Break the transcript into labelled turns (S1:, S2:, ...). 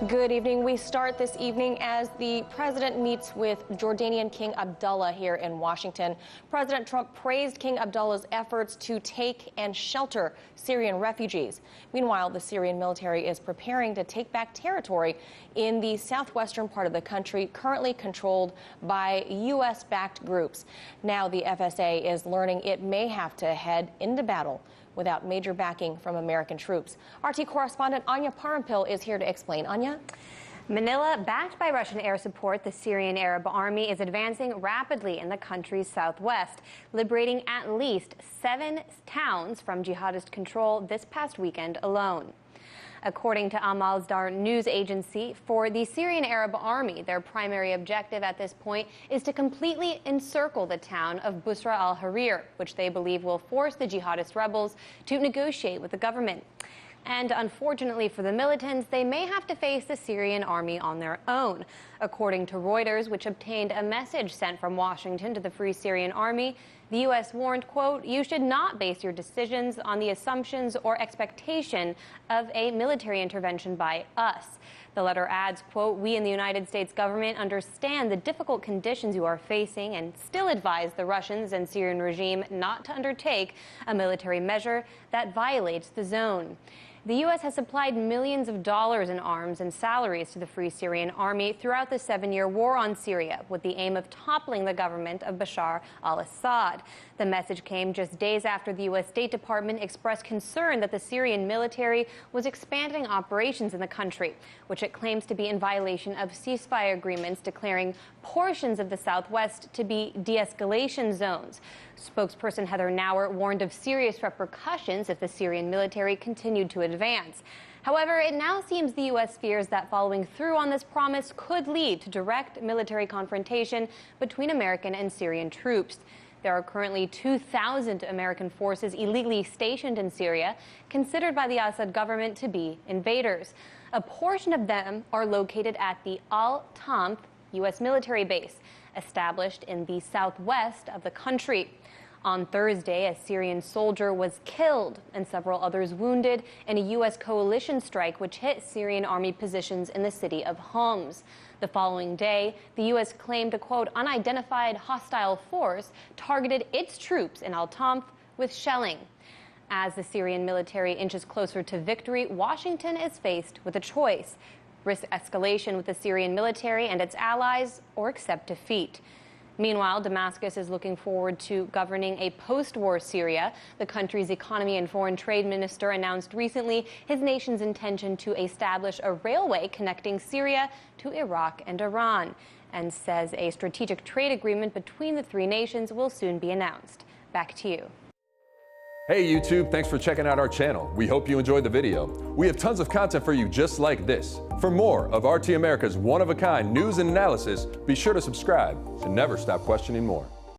S1: Good evening. We start this evening as the president meets with Jordanian King Abdullah here in Washington. President Trump praised King Abdullah's efforts to take and shelter Syrian refugees. Meanwhile, the Syrian military is preparing to take back territory in the southwestern part of the country, currently controlled by U.S.-backed groups. Now the FSA is learning it may have to head into battle without major backing from American troops. RT correspondent Anya Parampil is here to explain. Anya?
S2: Manila, backed by Russian air support, the Syrian Arab Army is advancing rapidly in the country's southwest, liberating at least 7 towns from jihadist control this past weekend alone. According to Al-Masdar news agency, for the Syrian Arab Army, their primary objective at this point is to completely encircle the town of Busra al-Harir, which they believe will force the jihadist rebels to negotiate with the government. And unfortunately for the militants, they may have to face the Syrian army on their own. According to Reuters, which obtained a message sent from Washington to the Free Syrian Army, the U.S. warned, quote, "You should not base your decisions on the assumptions or expectation of a military intervention by us." The letter adds, quote, "We in the United States government understand the difficult conditions you are facing and still advise the Russians and Syrian regime not to undertake a military measure that violates the zone." The U.S. has supplied millions of dollars in arms and salaries to the Free Syrian Army throughout the 7-year war on Syria, with the aim of toppling the government of Bashar al-Assad. The message came just days after the U.S. State Department expressed concern that the Syrian military was expanding operations in the country, which it claims to be in violation of ceasefire agreements declaring portions of the southwest to be de-escalation zones. Spokesperson Heather Nauer warned of serious repercussions if the Syrian military continued to advance. However, it now seems the U.S. fears that following through on this promise could lead to direct military confrontation between American and Syrian troops. There are currently 2,000 American forces illegally stationed in Syria, considered by the Assad government to be invaders. A portion of them are located at the Al-Tamf U.S. military base, established in the southwest of the country. On Thursday, a Syrian soldier was killed and several others wounded in a U.S. coalition strike which hit Syrian army positions in the city of Homs. The following day, the U.S. claimed a, quote, "unidentified hostile force targeted its troops in Al-Tamf with shelling." As the Syrian military inches closer to victory, Washington is faced with a choice: risk escalation with the Syrian military and its allies, or accept defeat. Meanwhile, Damascus is looking forward to governing a post-war Syria. The country's economy and foreign trade minister announced recently his nation's intention to establish a railway connecting Syria to Iraq and Iran, and says a strategic trade agreement between the three nations will soon be announced. Back to you.
S3: Hey YouTube, thanks for checking out our channel. We hope you enjoyed the video. We have tons of content for you just like this. For more of RT America's one-of-a-kind news and analysis, be sure to subscribe and never stop questioning more.